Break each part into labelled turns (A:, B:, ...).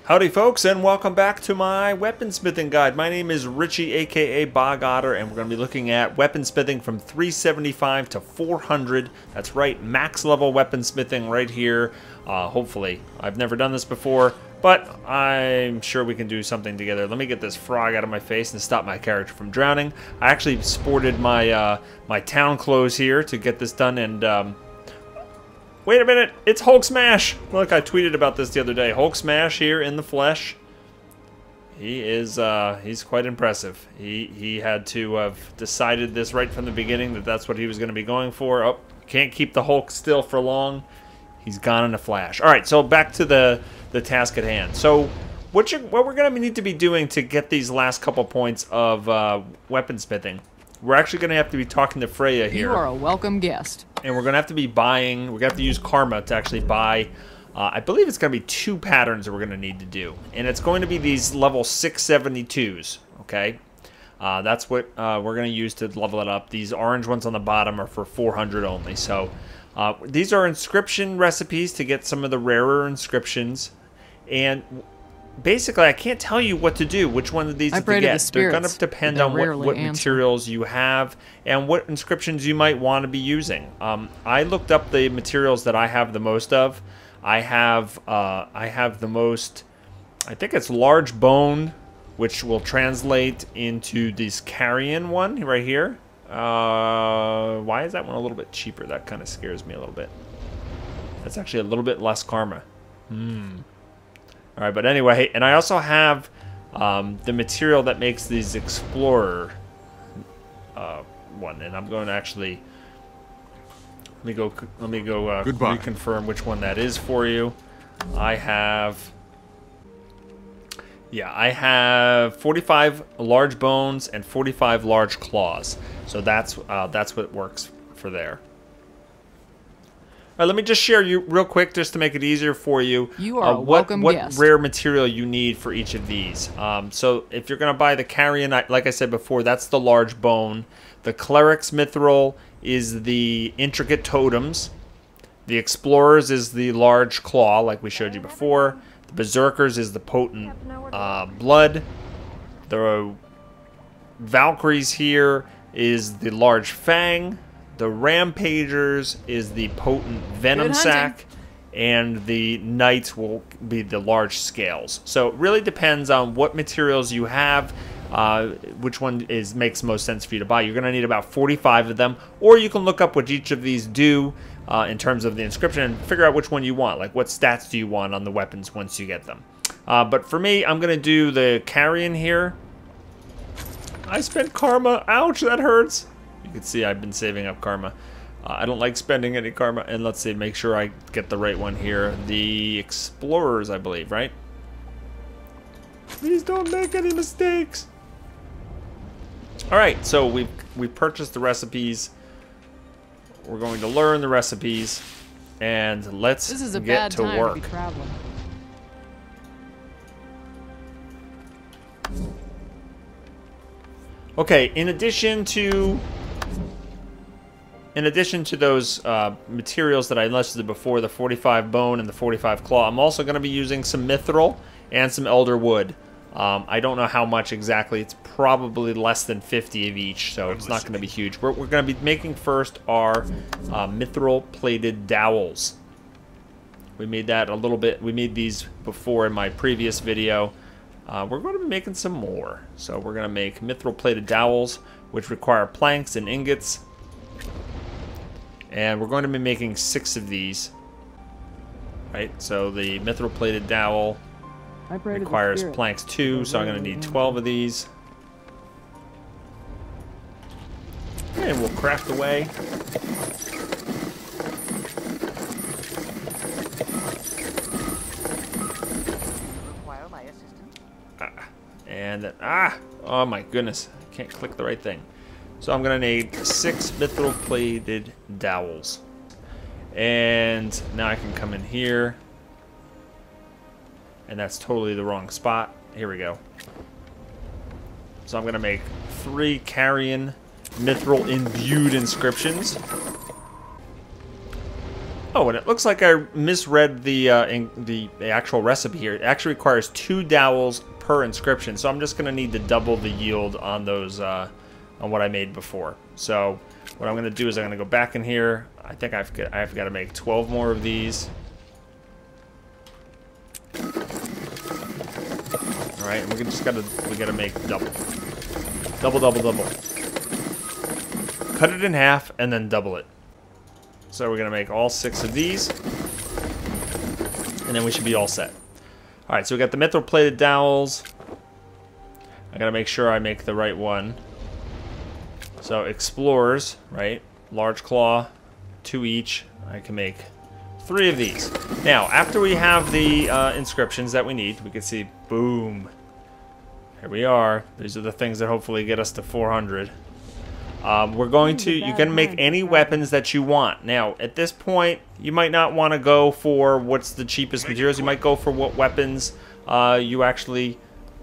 A: Howdy folks, and welcome back to my weaponsmithing guide. My name is Richie, aka Bog Otter, and we're going to be looking at weaponsmithing from 375 to 400. That's right, max level weaponsmithing right here. Hopefully. I've never done this before, but I'm sure we can do something together. Let me get this frog out of my face and stop my character from drowning. I actually sported my my town clothes here to get this done, and wait a minute, it's Hulk Smash! Look, I tweeted about this the other day. Hulk Smash here in the flesh. He is, he's quite impressive. He had to have decided this right from the beginning that that's what he was going to be going for. Oh, can't keep the Hulk still for long. He's gone in a flash. Alright, so back to the task at hand. So, what we're going to need to be doing to get these last couple points of weaponsmithing, we're actually going to have to be talking to Freya here.
B: You are a welcome guest.
A: And we're going to have to be buying, we're going to have to use karma to actually buy, I believe it's going to be 2 patterns that we're going to need to do. And it's going to be these level 672s, okay? That's what we're going to use to level it up. These orange ones on the bottom are for 400 only. So these are inscription recipes to get some of the rarer inscriptions. And basically, I can't tell you what to do, which one of these to get. They're going to depend on what materials you have and what inscriptions you might want to be using. I looked up the materials that I have the most of. I have the most, I think it's large bone, which will translate into this carrion one right here. Why is that one a little bit cheaper? That kind of scares me a little bit. That's actually a little bit less karma. Alright, but anyway, and I also have the material that makes these Explorer one, and I'm going to actually let me go reconfirm which one that is for you. I have 45 large bones and 45 large claws. So that's what works for there. All right, let me just share you real quick, just to make it easier for you.
B: You are a welcome guest.
A: What rare material you need for each of these. So if you're going to buy the carrion, like I said before, that's the large bone. The cleric's mithril is the intricate totems. The explorers is the large claw, like we showed you before. The berserkers is the potent blood. The Valkyries here is the large fang. The Rampagers is the potent venom sac, and the Knights will be the large scales. So it really depends on what materials you have, which one makes most sense for you to buy. You're going to need about 45 of them, or you can look up what each of these do in terms of the inscription and figure out which one you want. Like, what stats do you want on the weapons once you get them. But for me, I'm going to do the carrion here. I spent karma. Ouch, that hurts. You can see I've been saving up karma. I don't like spending any karma. And let's see, make sure I get the right one here. The Explorers, I believe, right? Please don't make any mistakes. Alright, so we've purchased the recipes. We're going to learn the recipes. And let's get to work.
B: To be traveling.
A: Okay, in addition to those materials that I listed before, the 45 bone and the 45 claw, I'm also going to be using some mithril and some elder wood. I don't know how much exactly. It's probably less than 50 of each, so it's not going to be huge. What we're going to be making first are mithril plated dowels. We made that a little bit. We made these before in my previous video. We're going to be making some more. So we're going to make mithril plated dowels, which require planks and ingots. And we're going to be making 6 of these. Right, so the mithril plated dowel requires planks 2, so I'm going to need 12 of these. And we'll craft away. Oh my goodness, I can't click the right thing. So I'm gonna need 6 mithril plated dowels. And now I can come in here. And that's totally the wrong spot. Here we go. So I'm gonna make 3 carrion mithril imbued inscriptions. Oh, and it looks like I misread the actual recipe here. It actually requires 2 dowels per inscription, so I'm just going to need to double the yield on those on what I made before. So what I'm going to do is I'm going to go back in here. I think I've got to make 12 more of these. All right, and we got to make double. Double. Cut it in half and then double it. So we're going to make all 6 of these, and then we should be all set. All right, so we got the mithril plated dowels. I got to make sure I make the right one. So explorers, right? Large claw, 2 each. I can make 3 of these. Now, after we have the inscriptions that we need, we can see, boom. Here we are. These are the things that hopefully get us to 400. You can make any weapons that you want. Now, at this point, you might not want to go for what's the cheapest materials. You might go for what weapons you actually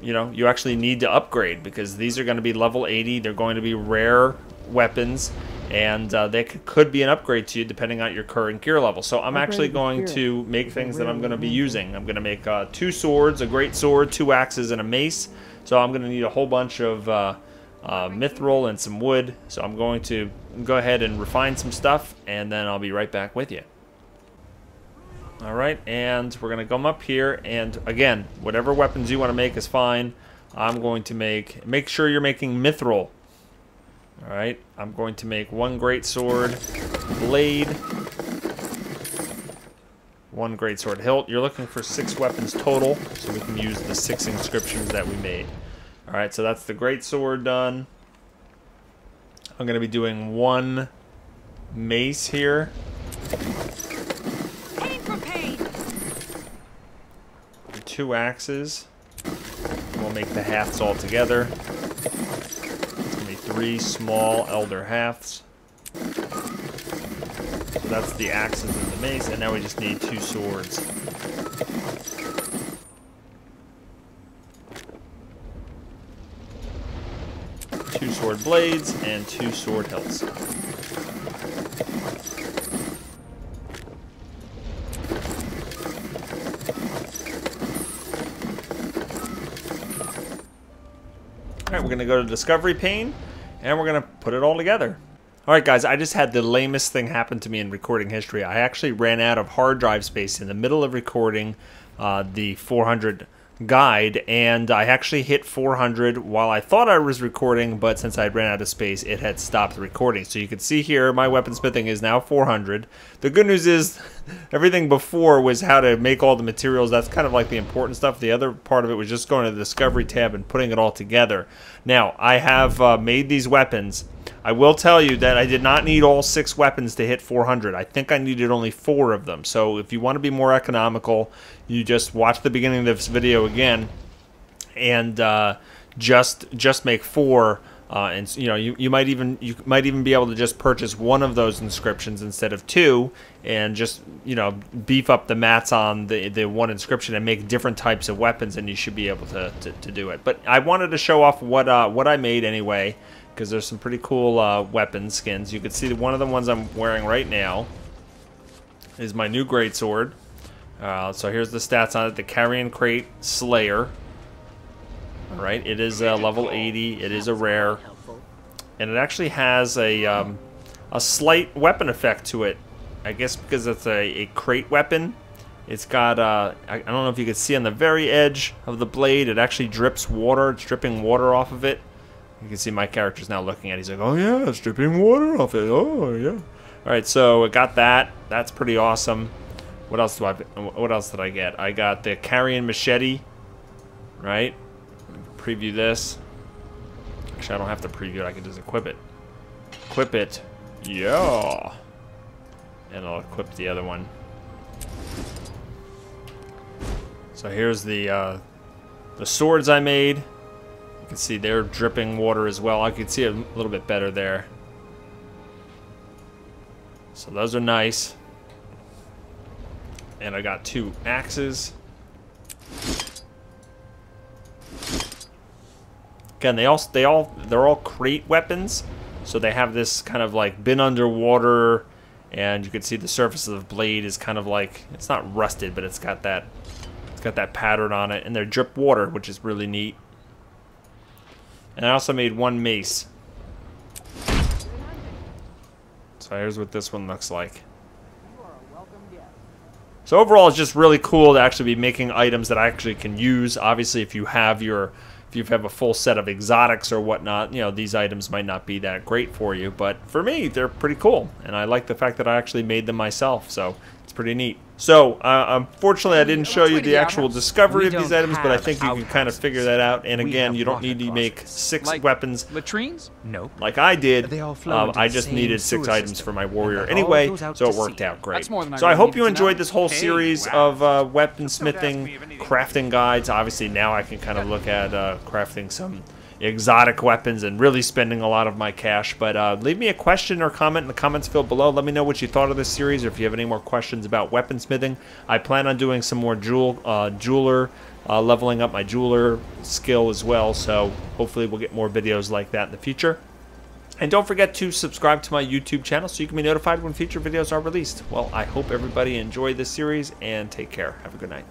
A: need to upgrade, because these are going to be level 80. They're going to be rare weapons, and they could be an upgrade to you depending on your current gear level. So I'm actually going to make things that I'm going to be using. I'm going to make 2 swords, a great sword, 2 axes, and a mace. So I'm going to need a whole bunch of mithril and some wood. So I'm going to go ahead and refine some stuff, and then I'll be right back with you. Alright, and we're going to come up here, and again, whatever weapons you want to make is fine. I'm going to make sure you're making mithril. Alright, I'm going to make 1 great sword blade, 1 great sword hilt. You're looking for 6 weapons total, so we can use the 6 inscriptions that we made. Alright, so that's the great sword done. I'm going to be doing 1 mace here.
C: Pain for pain.
A: 2 axes. We'll make the hafts all together. It's going to be 3 small elder hafts. So that's the axes and the mace, and now we just need 2 swords. Two sword blades and 2 sword hilts. Alright, we're going to go to Discovery Pane, and we're going to put it all together. Alright guys, I just had the lamest thing happen to me in recording history. I actually ran out of hard drive space in the middle of recording the 400 guide, and I actually hit 400 while I thought I was recording, but since I ran out of space, it had stopped recording. So you can see here, my weaponsmithing is now 400. The good news is, everything before was how to make all the materials. That's kind of like the important stuff. The other part of it was just going to the Discovery tab and putting it all together. Now, I have made these weapons. I will tell you that I did not need all 6 weapons to hit 400. I think I needed only 4 of them. So if you want to be more economical, you just watch the beginning of this video again, and just make 4. And you might even be able to just purchase 1 of those inscriptions instead of 2, and just beef up the mats on the 1 inscription and make different types of weapons, and you should be able to do it. But I wanted to show off what I made anyway, because there's some pretty cool weapon skins. You can see one of the ones I'm wearing right now is my new greatsword. So here's the stats on it: the Carrion Crate Slayer. Alright, it is level 80, it is a rare, and it actually has a slight weapon effect to it. I guess because it's a crate weapon. It's got, I don't know if you can see on the very edge of the blade, it actually drips water. It's dripping water off of it. You can see my character's now looking at it. He's like, oh yeah, it's dripping water off it, oh yeah. Alright, so I got that. That's pretty awesome. What else did I get? I got the Carrion Machete, right? Preview this. Actually, I don't have to preview it. I can just equip it. Equip it. Yeah. And I'll equip the other one. So here's the swords I made. You can see they're dripping water as well. I can see it a little bit better there. So those are nice. And I got 2 axes. Again, they're all crate weapons, so they have this kind of like been underwater And you can see the surface of the blade is kind of like, it's not rusted, but it's got that pattern on it. And they drip water, which is really neat. And I also made one mace. So here's what this one looks like. So overall, it's just really cool to actually be making items that I actually can use. Obviously, if you have a full set of exotics or whatnot, you know, these items might not be that great for you. But for me, they're pretty cool. And I like the fact that I actually made them myself. So it's pretty neat. So, unfortunately, I didn't show you the actual discovery of these items, but I think you can kind of figure that out. And again, you don't need to make 6 weapons
C: latrines? No.
A: like I did. I just needed 6 items for my warrior anyway, so it worked out great. So I hope you enjoyed this whole series of weaponsmithing, crafting guides. Obviously, now I can kind of look at crafting some exotic weapons and really spending a lot of my cash. But leave me a question or comment in the comments field below. Let me know what you thought of this series, or if you have any more questions about weaponsmithing. I plan on doing some more jeweler, leveling up my jeweler skill as well, so hopefully we'll get more videos like that in the future. And don't forget to subscribe to my YouTube channel so you can be notified when future videos are released. Well, I hope everybody enjoyed this series, and take care. Have a good night.